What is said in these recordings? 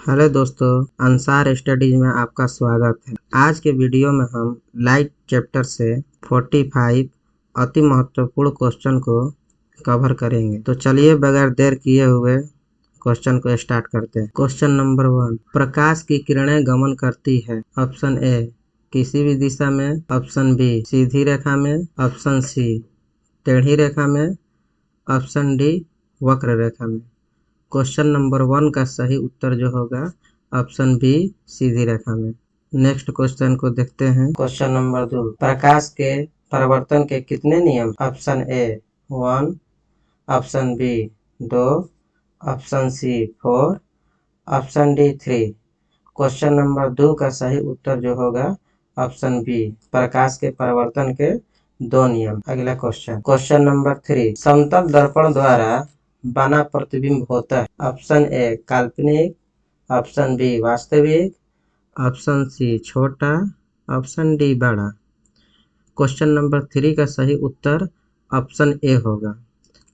Hello दोस्तों, Ansar studies में आपका स्वागत है। आज के वीडियो में हम लाइट चैप्टर से 45 अति महत्वपूर्ण क्वेश्चन को कवर करेंगे। तो चलिए बगैर देर किए हुए क्वेश्चन को स्टार्ट करते हैं। क्वेश्चन नंबर 1, प्रकाश की किरणें गमन करती है। ऑप्शन ए किसी भी दिशा में, ऑप्शन बी सीधी रेखा में, ऑप्शन सी टेढ़ी रेखा में, ऑप्शन डी वक्र रेखा में। क्वेश्चन नंबर 1 का सही उत्तर जो होगा ऑप्शन बी सीधी रेखा में। नेक्स्ट क्वेश्चन को देखते हैं। क्वेश्चन नंबर 2, प्रकाश के परावर्तन के कितने नियम? Option A 1, option B 2, option C 4, option D 3। Question number 2 का सही उत्तर जो होगा ऑप्शन बी, प्रकाश के परावर्तन के 2 नियम। अगला क्वेश्चन नंबर 3, समतल दर्पण द्वारा बना प्रतिबिंब होता है। ऑप्शन ए काल्पनिक, ऑप्शन बी वास्तविक, ऑप्शन सी छोटा, ऑप्शन डी बड़ा। क्वेश्चन नंबर 3 का सही उत्तर ऑप्शन ए होगा,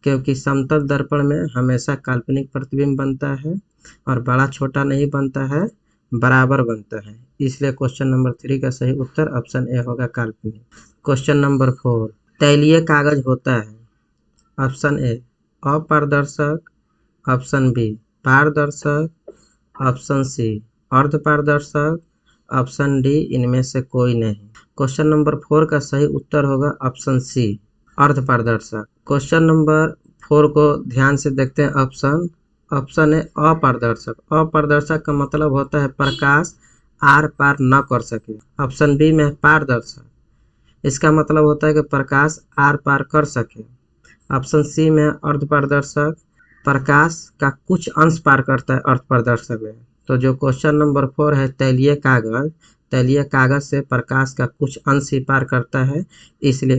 क्योंकि समतल दर्पण में हमेशा काल्पनिक प्रतिबिंब बनता है और बड़ा छोटा नहीं बनता है, बराबर बनता है। इसलिए क्वेश्चन नंबर 3 का सही उत्तर ऑप्शन ए होगा, काल्पनिक। क्वेश्चन नंबर 4, तैलीय कागज होता है। ऑप्शन ए अपारदर्शक, ऑप्शन बी पारदर्शक, ऑप्शन सी अर्धपारदर्शक, ऑप्शन डी इनमें से कोई नहीं। क्वेश्चन नंबर 4 का सही उत्तर होगा ऑप्शन सी अर्धपारदर्शक। क्वेश्चन नंबर 4 को ध्यान से देखते हैं। ऑप्शन ए अपारदर्शक। अपारदर्शक का मतलब होता है प्रकाश आर पार न कर सके। ऑप्शन बी में पारदर्शक, इसका मतलब होता है कि प्रकाश आर पार कर सके। ऑप्शन सी में अर्धपारदर्शक, प्रकाश का कुछ अंश पार करता है अर्धपारदर्शक में। तो जो क्वेश्चन नंबर 4 है तैलीय कागज, तैलीय कागज से प्रकाश का कुछ अंश ही पार करता है, इसलिए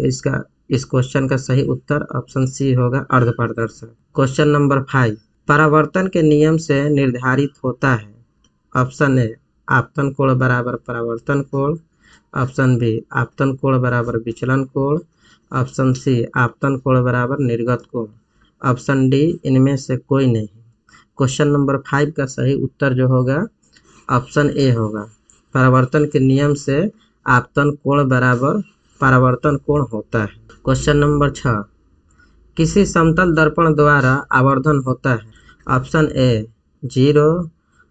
इस क्वेश्चन का सही उत्तर ऑप्शन सी होगा, अर्धपारदर्शक। क्वेश्चन नंबर 5, परावर्तन के नियम से निर्धारित होता है। ऑप्शन ए आपतन कोण बराबर परावर्तन कोण, ऑप्शन बी आपतन कोण बराबर विचलन कोण, ऑप्शन सी आपतन कोण बराबर निर्गत कोण, ऑप्शन डी इनमें से कोई नहीं। क्वेश्चन नंबर 5 का सही उत्तर जो होगा ऑप्शन ए होगा, परावर्तन के नियम से आपतन कोण बराबर परावर्तन कोण होता है। क्वेश्चन नंबर 6, किसी समतल दर्पण द्वारा आवर्धन होता है। Option A 0,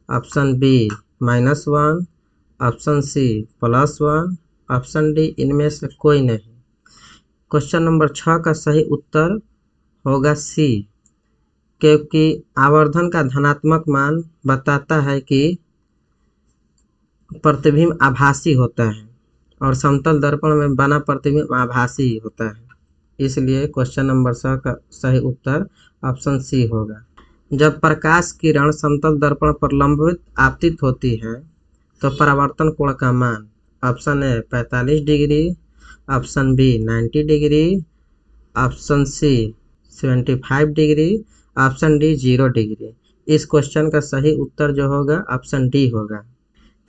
option B -1, option C +1, option D इनमें से कोई नहीं। क्वेश्चन नंबर 6 का सही उत्तर होगा सी, क्योंकि आवर्धन का धनात्मक मान बताता है कि प्रतिबिंब आभासी होता है और समतल दर्पण में बना प्रतिबिंब आभासी होता है। इसलिए क्वेश्चन नंबर 6 का सही उत्तर ऑप्शन सी होगा। जब प्रकाश किरण समतल दर्पण पर लंबवत आपतित होती है तो परावर्तन कोण का मान option A 45 degree, option B 90 degree, option C 75 degree, option D 0 degree. इस क्वेश्चन का सही उत्तर जो होगा ऑप्शन डी होगा।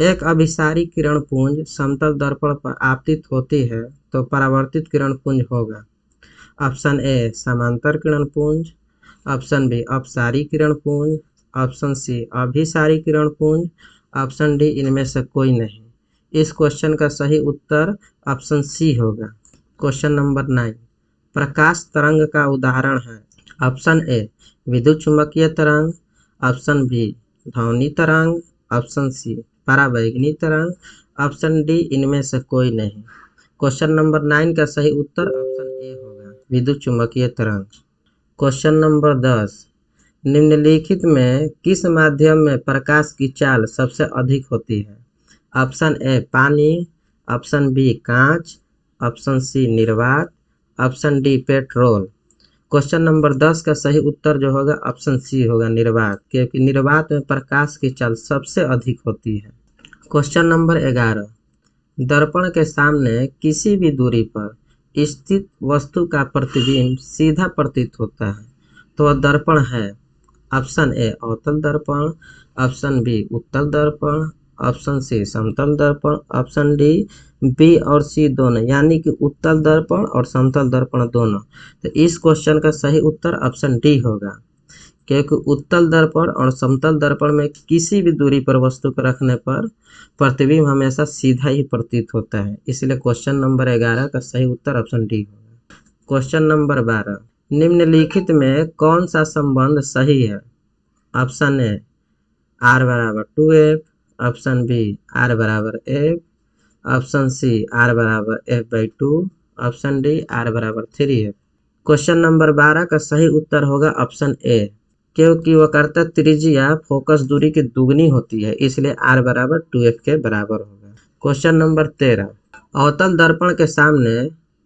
एक अभिसारी किरण पुंज समतल दर्पण पर आपतित होती है तो परावर्तित किरण पुंज होगा। ऑप्शन ए समांतर किरण पुंज, ऑप्शन बी अपसारी किरण पुंज, ऑप्शन सी अभिसारी किरण पुंज, ऑप्शन डी इनमें से कोई नहीं। इस क्वेश्चन का सही उत्तर ऑप्शन सी होगा। क्वेश्चन नंबर 9, प्रकाश तरंग का उदाहरण है। ऑप्शन ए विद्युत चुंबकीय तरंग, ऑप्शन बी ध्वनि तरंग, ऑप्शन सी पराबैंगनी तरंग, ऑप्शन डी इनमें से कोई नहीं। क्वेश्चन नंबर 9 का सही उत्तर ऑप्शन ए होगा, विद्युत चुंबकीय तरंग। क्वेश्चन नंबर 10, निम्नलिखित में किस माध्यम में प्रकाश की चाल सबसे अधिक होती है? ऑप्शन ए पानी, ऑप्शन बी कांच, ऑप्शन सी निर्वात, option D petrol. Question number 10 का सही उत्तर जो होगा ऑप्शन सी होगा, निर्वात, क्योंकि निर्वात में प्रकाश की चाल सबसे अधिक होती है। क्वेश्चन नंबर 11, दर्पण के सामने किसी भी दूरी पर स्थित वस्तु का प्रतिबिंब सीधा प्रतीत होता है तो वह दर्पण है। ऑप्शन ए अवतल दर्पण, ऑप्शन बी उत्तल दर्पण, ऑप्शन सी समतल दर्पण, ऑप्शन डी बी और सी दोनों, यानी कि उत्तल दर्पण और समतल दर्पण दोनों। तो इस क्वेश्चन का सही उत्तर ऑप्शन डी होगा, क्योंकि उत्तल दर्पण और समतल दर्पण में किसी भी दूरी पर वस्तु को रखने पर प्रतिबिंब हमेशा सीधा ही प्रतीत होता है। इसलिए क्वेश्चन नंबर 11 का सही उत्तर ऑप्शन डी होगा। क्वेश्चन नंबर 12, निम्नलिखित में कौन सा संबंध सही है? ऑप्शन ए r बराबर 2f, ऑप्शन बी r बराबर f, ऑप्शन सी r बराबर f/2, ऑप्शन डी r बराबर 3f। क्वेश्चन नंबर 12 का सही उत्तर होगा ऑप्शन ए, क्योंकि वक्रता त्रिज्या फोकस दूरी की दुगनी होती है, इसलिए r बराबर 2f के बराबर होगा। क्वेश्चन नंबर 13, अवतल दर्पण के सामने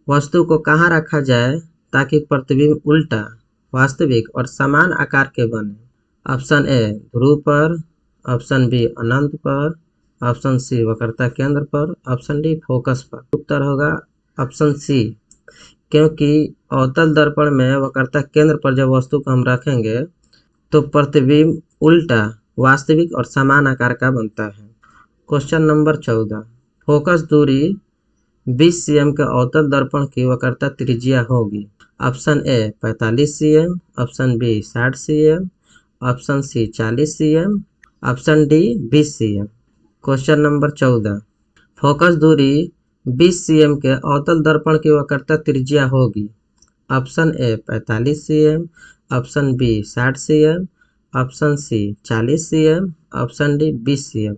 वस्तु को कहाँ रखा जाए ताकि प्रतिबिंब उल्टा, वास्तविक और समान आकार के बने? ऑप्शन ए ध्रुव पर, ऑप्शन बी अनंत पर, ऑप्शन सी वक्रता केंद्र पर, ऑप्शन डी फोकस पर। उत्तर होगा ऑप्शन सी, क्योंकि अवतल दर्पण में वक्रता केंद्र पर जब वस्तु को हम रखेंगे तो प्रतिबिंब उल्टा, वास्तविक और समान आकार का बनता है। क्वेश्चन नंबर 14, फोकस दूरी 20 cm के अवतल दर्पण की वक्रता त्रिज्या होगी। Option A 45 cm, option B 60 cm, option C 40 cm, option D 20 cm। Question number 14, focus दूरी 20 cm के अवतल दर्पण की वक्रता त्रिज्या होगी। Option A 45 cm, option B 60 cm, option C 40 cm, option D 20 cm।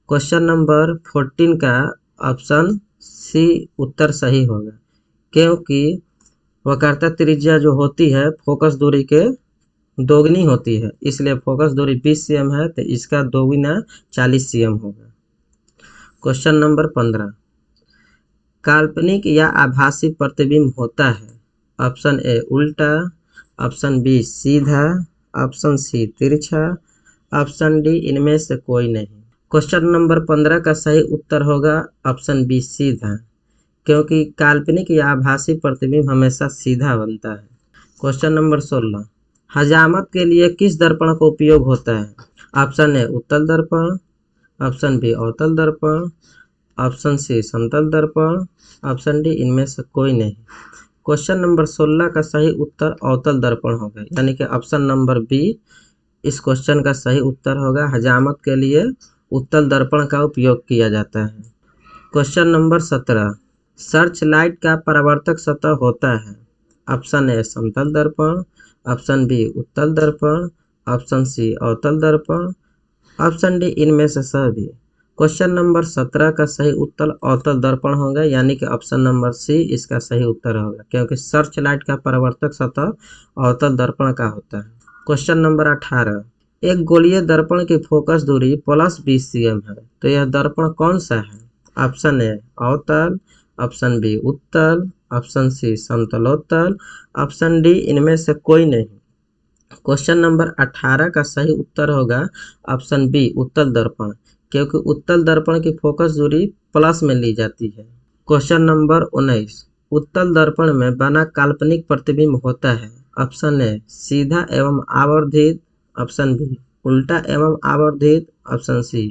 Question number 14 का ऑप्शन सी उत्तर सही होगा, क्योंकि वक्रता त्रिज्या जो होती है फोकस दूरी के दोगुनी होती है, इसलिए फोकस दूरी 20 cm है तो इसका दोगुना 40 cm होगा। क्वेश्चन नंबर 15, काल्पनिक या आभासी प्रतिबिंब होता है। ऑप्शन ए उल्टा, ऑप्शन बी सीधा, ऑप्शन सी तिरछा, ऑप्शन डी इनमें से कोई नहीं। क्वेश्चन नंबर 15 का सही उत्तर होगा ऑप्शन बी सीधा, क्योंकि काल्पनिक या आभासी प्रतिबिंब हमेशा सीधा बनता है। क्वेश्चन नंबर 16, हजामत के लिए किस दर्पण का उपयोग होता है? ऑप्शन ए उत्तल दर्पण, ऑप्शन बी अवतल दर्पण, ऑप्शन सी समतल दर्पण, ऑप्शन डी इनमें से कोई नहीं। क्वेश्चन नंबर 16 का सही उत्तर अवतल दर्पण होगा, यानी कि ऑप्शन नंबर बी इस क्वेश्चन का सही उत्तर होगा। हजामत के लिए उत्तल दर्पण का उपयोग किया जाता है। क्वेश्चन नंबर 17, सर्च लाइट का परावर्तक सतह होता है। ऑप्शन ए समतल दर्पण, ऑप्शन बी उत्तल दर्पण, ऑप्शन सी अवतल दर्पण, ऑप्शन डी इनमें से सभी। क्वेश्चन नंबर 17 का सही उत्तर अवतल दर्पण होगा, यानी कि ऑप्शन नंबर सी इसका सही उत्तर होगा, क्योंकि सर्च लाइट का परावर्तक सतह अवतल दर्पण का होता है। क्वेश्चन नंबर 18, एक गोलीय दर्पण की फोकस दूरी +20 cm है, तो यह दर्पण कौन सा है? ऑप्शन ए अवतल, ऑप्शन बी उत्तल, ऑप्शन सी समतलोत्तल, ऑप्शन डी इनमें से कोई नहीं। क्वेश्चन नंबर 18 का सही उत्तर होगा ऑप्शन बी उत्तल दर्पण, क्योंकि उत्तल दर्पण की फोकस दूरी प्लस में ली जाती है। क्वेश्चन नंबर 19, उत्तल दर्पण में बना काल्पनिक प्रतिबिंब होता है। ऑप्शन ए सीधा एवं आवर्धित, ऑप्शन बी उल्टा एवं आवर्धित, ऑप्शन सी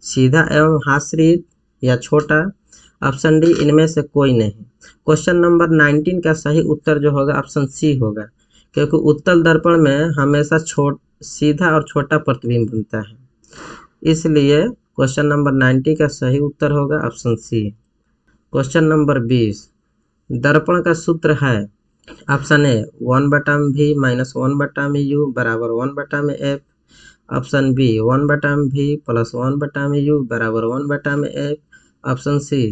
सीधा एवं हास्यरहित या छोटा, ऑप्शन डी इनमें से कोई नहीं। क्वेश्चन नंबर 19 का सही उत्तर जो होगा ऑप्शन सी होगा, क्योंकि उत्तल दर्पण में हमेशा सीधा और छोटा प्रतिबिंब बनता है, इसलिए क्वेश्चन नंबर 90 का सही उत्तर होगा ऑप्शन सी। क्वेश्चन नंबर 20, दर्पण का सूत्र है। ऑप्शन ए 1/v - 1/mu बराबर 1/f, option B 1/v + 1/mu बराबर 1/f, ऑप्शन सी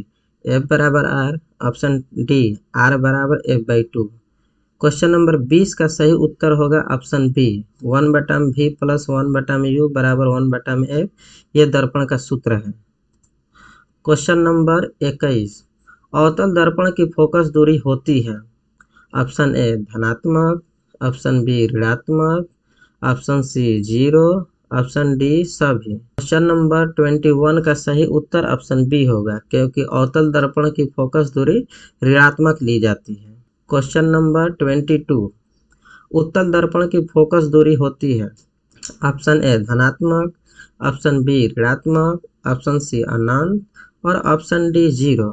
f बराबर r, ऑप्शन डी r बराबर f/2। क्वेश्चन नंबर 20 का सही उत्तर होगा ऑप्शन बी 1/v + 1/mu बराबर 1/f, ये दर्पण का सूत्र है। क्वेश्चन नंबर 21, अवतल दर्पण की फोकस दूरी होती है। ऑप्शन ए धनात्मक, ऑप्शन बी ऋणात्मक, ऑप्शन सी 0, ऑप्शन डी सभी। क्वेश्चन नंबर 21 का सही उत्तर ऑप्शन बी होगा, क्योंकि अवतल दर्पण की फोकस दूरी ऋणात्मक ली जाती है। क्वेश्चन नंबर 22, उत्तल दर्पण की फोकस दूरी होती है। ऑप्शन ए धनात्मक, ऑप्शन बी ऋणात्मक, ऑप्शन सी अनंत और ऑप्शन डी 0।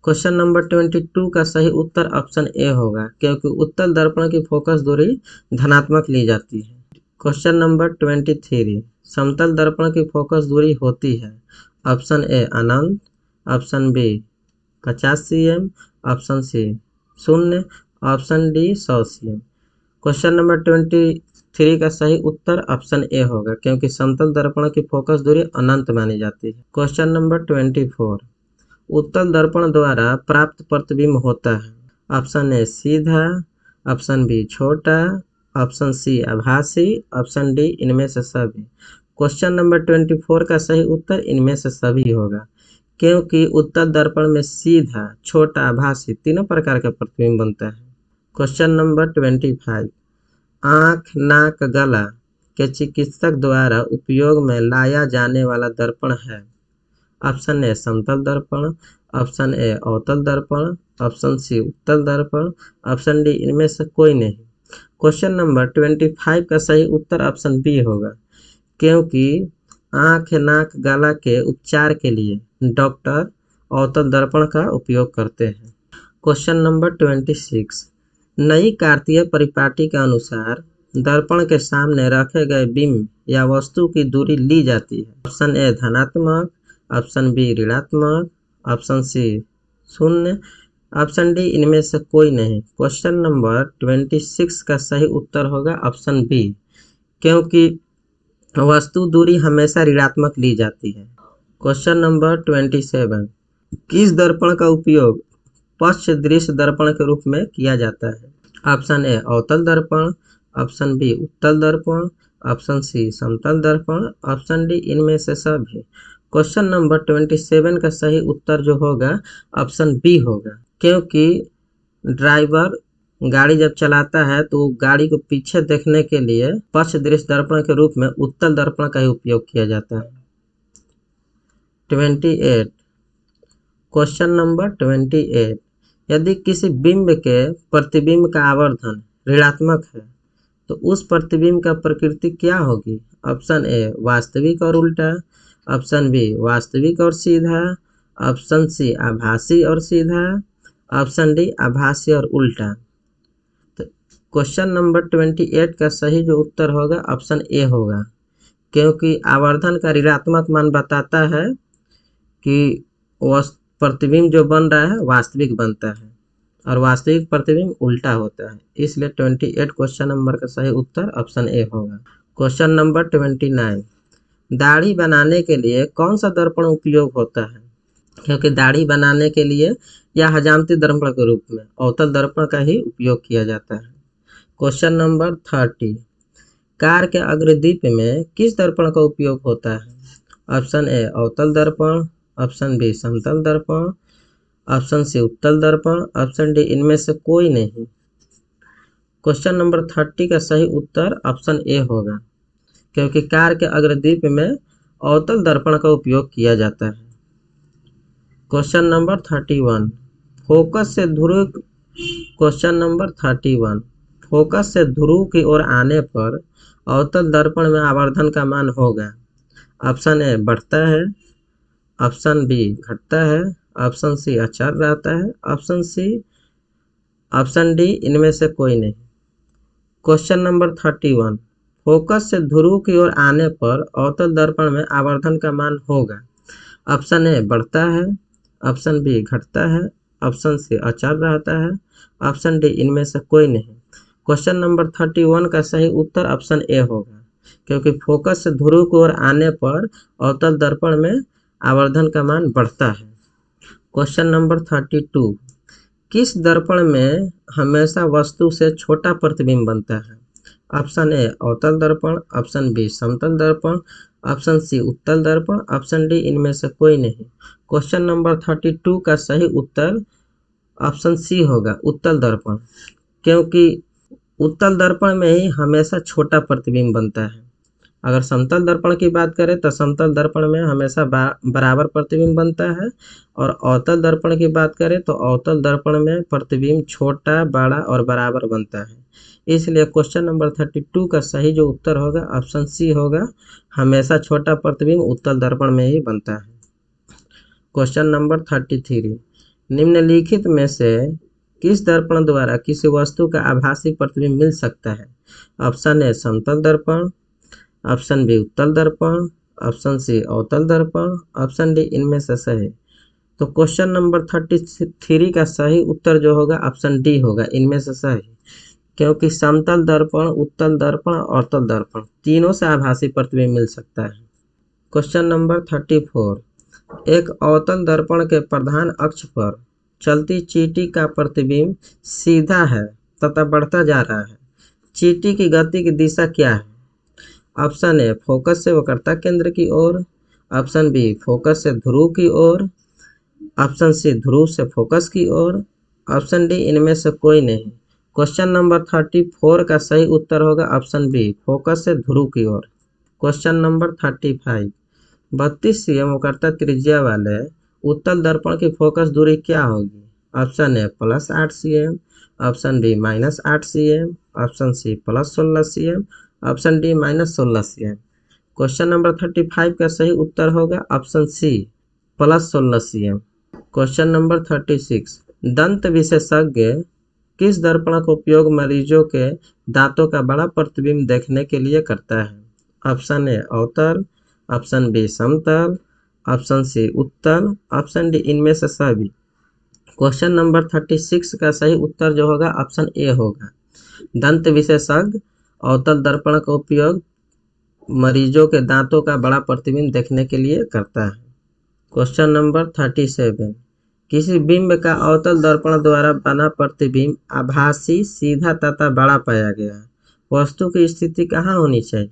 क्वेश्चन नंबर 22 का सही उत्तर ऑप्शन ए होगा, क्योंकि उत्तल दर्पण की फोकस दूरी धनात्मक ली जाती है। क्वेश्चन नंबर 23, समतल दर्पण की फोकस दूरी होती है। ऑप्शन ए अनंत, option B 50 cm, option C 0, option D 100 cm। Question number 23 का सही उत्तर ऑप्शन ए होगा, क्योंकि समतल दर्पण की फोकस दूरी अनंत मानी जाती है। क्वेश्चन नंबर 24, उत्तल दर्पण द्वारा प्राप्त प्रतिबिंब होता है। ऑप्शन ए सीधा, ऑप्शन बी छोटा, ऑप्शन सी आभासी, ऑप्शन डी इनमें से सभी। क्वेश्चन नंबर 24 का सही उत्तर इनमें से सभी होगा, क्योंकि उत्तल दर्पण में सीधा, छोटा, आभासी तीनों प्रकार का प्रतिबिंब बनता है। क्वेश्चन नंबर 25, आँख, नाक, गला के चिकित्सक द्वारा उपयोग में लाया जाने वाला दर्पण है। ऑप्शन ए समतल दर्पण, ऑप्शन ए अवतल दर्पण, ऑप्शन सी उत्तल दर्पण, ऑप्शन डी इनमें से कोई नहीं। क्वेश्चन नंबर 25 का सही उत्तर ऑप्शन बी होगा, क्योंकि आँख, नाक, गला के उपचार के लिए डॉक्टर अवतल दर्पण का उपयोग करते हैं। क्वेश्चन नंबर 26, नई कार्तीय परिपाटी के अनुसार दर्पण के सामने रखे गए बिंब या वस्तु की दूरी ली जाती है। ऑप्शन ए धनात्मक, ऑप्शन बी ऋणात्मक, ऑप्शन सी 0, ऑप्शन डी इनमें से कोई नहीं। क्वेश्चन नंबर 26 का सही उत्तर होगा ऑप्शन बी, क्योंकि वस्तु दूरी हमेशा ऋणात्मक ली जाती है। क्वेश्चन नंबर 27, किस दर्पण का उपयोग पश्च दृश्य दर्पण के रूप में किया जाता है। ऑप्शन ए अवतल दर्पण, ऑप्शन बी उत्तल दर्पण, ऑप्शन सी समतल दर्पण, ऑप्शन डी इनमें से सभी। क्वेश्चन नंबर 27 का सही उत्तर जो होगा ऑप्शन बी होगा, क्योंकि ड्राइवर गाड़ी जब चलाता है तो गाड़ी को पीछे देखने के लिए पश्च दृश्य दर्पण के रूप में उत्तल दर्पण का ही उपयोग किया जाता है। 28, क्वेश्चन नंबर 28, यदि किसी बिंब के प्रतिबिंब का आवर्धन ऋणात्मक है तो उस प्रतिबिंब का प्रकृति क्या होगी। ऑप्शन ए वास्तविक और उल्टा, ऑप्शन बी वास्तविक और सीधा, ऑप्शन सी आभासी और सीधा, ऑप्शन डी आभासी और उल्टा। तो क्वेश्चन नंबर 28 का सही जो उत्तर होगा ऑप्शन ए होगा, क्योंकि आवर्धन का ऋणात्मक मान बताता है कि प्रतिबिंब जो बन रहा है वास्तविक बनता है और वास्तविक प्रतिबिंब उल्टा होता है, इसलिए 28 क्वेश्चन नंबर का सही उत्तर ऑप्शन ए होगा। क्वेश्चन नंबर 29, दाढ़ी बनाने के लिए कौन सा दर्पण उपयोग होता है। क्योंकि दाढ़ी बनाने के लिए या हजामती दर्पण के रूप में अवतल दर्पण का ही उपयोग किया जाता है। क्वेश्चन नंबर 30, कार के अग्रदीप में किस दर्पण का उपयोग होता है। ऑप्शन ए अवतल दर्पण, ऑप्शन बी समतल दर्पण, ऑप्शन सी उत्तल दर्पण, ऑप्शन डी इनमें से कोई नहीं। क्वेश्चन नंबर 30 का सही उत्तर ऑप्शन ए होगा, क्योंकि कार के अग्रदीप में अवतल दर्पण का उपयोग किया जाता है। क्वेश्चन नंबर 31, फोकस से ध्रुव। क्वेश्चन नंबर 31, फोकस से ध्रुव की ओर आने पर अवतल दर्पण में आवर्धन का मान होगा। ऑप्शन ए बढ़ता है, ऑप्शन बी घटता है, ऑप्शन सी अचर रहता है, ऑप्शन डी इनमें से कोई नहीं। क्वेश्चन नंबर 31, फोकस से ध्रुव की ओर आने पर अवतल दर्पण में आवर्धन का मान होगा। ऑप्शन ए बढ़ता है, ऑप्शन बी घटता है, ऑप्शन सी अचर रहता है, ऑप्शन डी इनमें से कोई नहीं। क्वेश्चन नंबर 31 का सही उत्तर ऑप्शन ए होगा, क्योंकि फोकस से ध्रुव की ओर आने पर अवतल दर्पण में आवर्धन का मान बढ़ता है। क्वेश्चन नंबर 32, किस दर्पण में हमेशा वस्तु से छोटा प्रतिबिंब बनता है। ऑप्शन ए अवतल दर्पण, ऑप्शन बी समतल दर्पण, ऑप्शन सी उत्तल दर्पण, ऑप्शन डी इनमें से कोई नहीं। क्वेश्चन नंबर 32 का सही उत्तर ऑप्शन सी होगा, उत्तल दर्पण, क्योंकि उत्तल दर्पण में ही हमेशा छोटा प्रतिबिंब बनता है। अगर समतल दर्पण की बात करें तो समतल दर्पण में हमेशा बराबर प्रतिबिंब बनता है, और अवतल दर्पण की बात करें तो अवतल दर्पण में प्रतिबिंब छोटा, बड़ा और बराबर बनता है। इसलिए क्वेश्चन नंबर 32 का सही जो उत्तर होगा ऑप्शन सी होगा, हमेशा छोटा प्रतिबिंब उत्तल दर्पण में ही बनता है। क्वेश्चन नंबर 33, निम्नलिखित में से किस दर्पण द्वारा किसी वस्तु का आभासी प्रतिबिंब मिल सकता है? ऑप्शन ए समतल दर्पण, ऑप्शन बी उत्तल दर्पण, ऑप्शन सी अवतल दर्पण, ऑप्शन डी इनमें से सही। तो क्वेश्चन नंबर 33 का सही उत्तर जो होगा ऑप्शन डी होगा, इनमें से सही। क्योंकि समतल दर्पण, उत्तल दर्पण और अवतल दर्पण तीनों से आभासी प्रतिबिंब मिल सकता है। क्वेश्चन नंबर 34, एक अवतल दर्पण के प्रधान अक्ष पर चलती चींटी का प्रतिबिंब सीधा है तथा बढ़ता जा रहा है। चींटी की गति की दिशा क्या है? ऑप्शन ए फोकस से वक्रता केंद्र की ओर, ऑप्शन बी फोकस से ध्रुव की ओर, ऑप्शन सी ध्रुव से फोकस की ओर, ऑप्शन डी इनमें से कोई नहीं। क्वेश्चन नंबर 34 का सही उत्तर होगा ऑप्शन बी फोकस से ध्रुव की ओर। क्वेश्चन नंबर 35, 32 cm वक्रता त्रिज्या वाले उत्तल दर्पण की फोकस दूरी क्या होगी? Option A +8 cm, option B -8 cm, option C +16 cm, option D -16 cm। Question number 35 का सही उत्तर होगा option C +16 cm। Question number 36, दंत विशेषज्ञ किस दर्पण का उपयोग मरीजों के दांतों का बड़ा प्रतिबिंब देखने के लिए करता है? ऑप्शन ए अवतल, ऑप्शन बी समतल, ऑप्शन सी उत्तल, ऑप्शन डी इनमें से सभी। क्वेश्चन नंबर 36 का सही उत्तर जो होगा ऑप्शन ए होगा। दंत विशेषज्ञ अवतल दर्पण का उपयोग मरीजों के दांतों का बड़ा प्रतिबिंब देखने के लिए करता है। क्वेश्चन नंबर 37, किसी बिंब का अवतल दर्पण द्वारा बना प्रतिबिंब आभासी, सीधा तथा बड़ा पाया गया है। वस्तु की स्थिति कहाँ होनी चाहिए?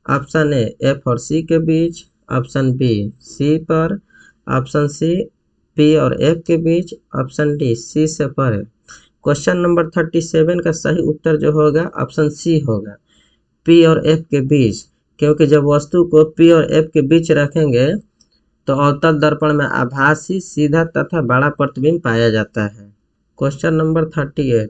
ऑप्शन ए एफ और सी के बीच, ऑप्शन बी सी पर, ऑप्शन सी पी और एफ के बीच, ऑप्शन डी सी से परे। क्वेश्चन नंबर 37 का सही उत्तर जो होगा ऑप्शन सी होगा, पी और एफ के बीच। क्योंकि जब वस्तु को पी और एफ के बीच रखेंगे तो अवतल दर्पण में आभासी, सीधा तथा बड़ा प्रतिबिंब पाया जाता है। क्वेश्चन नंबर 38,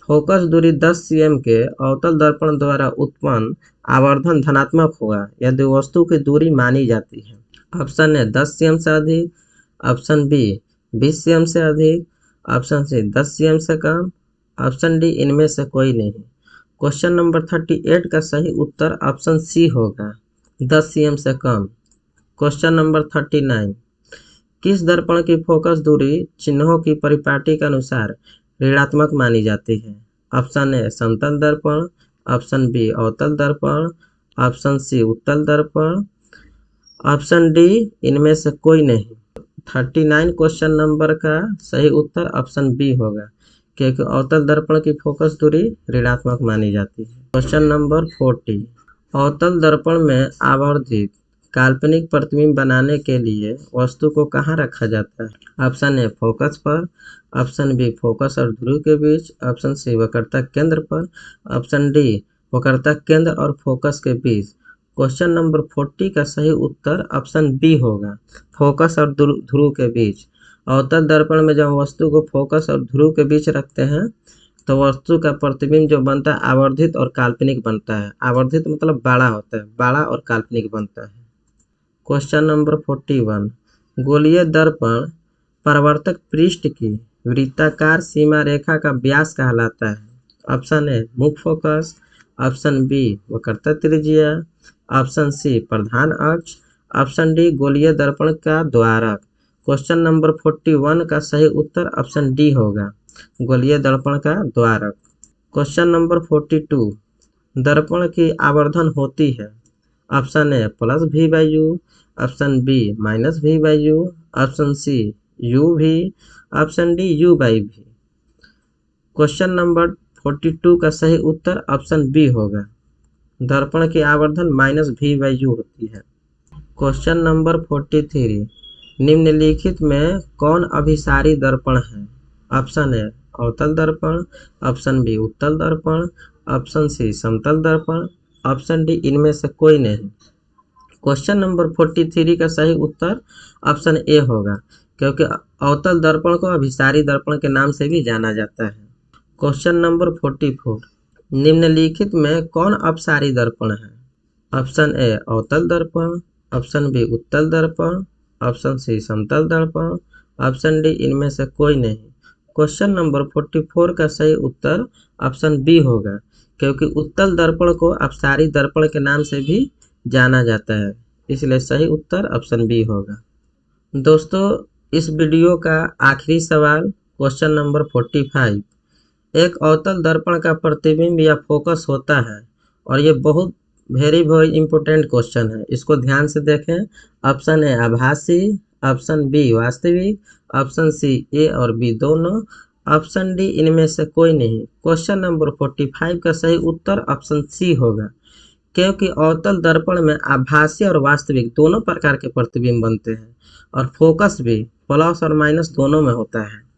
फोकस दूरी 10 cm के अवतल दर्पण द्वारा उत्पन्न आवर्धन धनात्मक होगा यदि वस्तु की दूरी मानी जाती है। ऑप्शन ए 10 cm से अधिक, ऑप्शन बी 20 cm से अधिक, ऑप्शन सी 10 cm से कम, ऑप्शन डी इनमें से कोई नहीं। क्वेश्चन नंबर 38 का सही उत्तर ऑप्शन सी होगा, 10 cm से कम। क्वेश्चन नंबर 39, किस दर्पण की फोकस दूरी चिन्हों की परिपाटी के अनुसार ऋणात्मक मानी जाती है? ऑप्शन ए समतल दर्पण, ऑप्शन बी अवतल दर्पण, ऑप्शन सी उत्तल दर्पण, ऑप्शन डी इनमें से कोई नहीं। 39 क्वेश्चन नंबर का सही उत्तर ऑप्शन बी होगा, क्योंकि अवतल दर्पण की फोकस दूरी ऋणात्मक मानी जाती है। क्वेश्चन नंबर 40, अवतल दर्पण में आवर्धित काल्पनिक प्रतिबिंब बनाने के लिए वस्तु को कहाँ रखा जाता है? ऑप्शन ए फोकस पर, ऑप्शन बी फोकस और ध्रुव के बीच, ऑप्शन सी वक्रता केंद्र पर, ऑप्शन डी वक्रता केंद्र और फोकस के बीच। क्वेश्चन नंबर 40 का सही उत्तर ऑप्शन बी होगा, फोकस और ध्रुव के बीच। अवतल दर्पण में जब वस्तु को फोकस और ध्रुव के बीच रखते हैं तो वस्तु का प्रतिबिंब जो बनता है आवर्धित और काल्पनिक बनता है। आवर्धित मतलब बड़ा होता है, बड़ा और काल्पनिक बनता है। क्वेश्चन नंबर 41, गोलीय दर्पण परावर्तक पृष्ठ की वृत्ताकार सीमा रेखा का व्यास कहलाता है। ऑप्शन ए मुख्य फोकस, ऑप्शन बी वक्रता त्रिज्या, ऑप्शन सी प्रधान अक्ष, ऑप्शन डी गोलीय दर्पण का द्वारक। क्वेश्चन नंबर 41 का सही उत्तर ऑप्शन डी होगा, गोलीय दर्पण का द्वारक। क्वेश्चन नंबर 42, दर्पण की आवर्धन होती है। Option A +v/u, option B -v/u, option C u/v, option D u/v। Question number 42 का सही उत्तर ऑप्शन बी होगा, दर्पण की आवर्धन -v/u होती है। क्वेश्चन नंबर 43, निम्नलिखित में कौन अभिसारी दर्पण है? ऑप्शन ए अवतल दर्पण, ऑप्शन बी उत्तल दर्पण, ऑप्शन सी समतल दर्पण, ऑप्शन डी इनमें से कोई नहीं। क्वेश्चन नंबर 43 का सही उत्तर ऑप्शन ए होगा, क्योंकि अवतल दर्पण को अभिसारी दर्पण के नाम से भी जाना जाता है। क्वेश्चन नंबर 44, निम्नलिखित में कौन अपसारी दर्पण है? ऑप्शन ए अवतल दर्पण, ऑप्शन बी उत्तल दर्पण, ऑप्शन सी समतल दर्पण, ऑप्शन डी इनमें से कोई नहीं। क्वेश्चन नंबर 44 का सही उत्तर ऑप्शन बी होगा, क्योंकि उत्तल दर्पण को अपसारी दर्पण के नाम से भी जाना जाता है, इसलिए सही उत्तर ऑप्शन बी होगा। दोस्तों, इस वीडियो का आखिरी सवाल क्वेश्चन नंबर 45। एक अवतल दर्पण का प्रतिबिंब या फोकस होता है, और ये बहुत वेरी इंपॉर्टेंट क्वेश्चन है, इसको ध्यान से देखें। ऑप्शन ए आभासी, ऑप्शन बी वास्तविक, ऑप्शन सी ए और बी दोनों, ऑप्शन डी इनमें से कोई नहीं। क्वेश्चन नंबर 45 का सही उत्तर ऑप्शन सी होगा, क्योंकि अवतल दर्पण में आभासी और वास्तविक दोनों प्रकार के प्रतिबिंब बनते हैं, और फोकस भी प्लस और माइनस दोनों में होता है।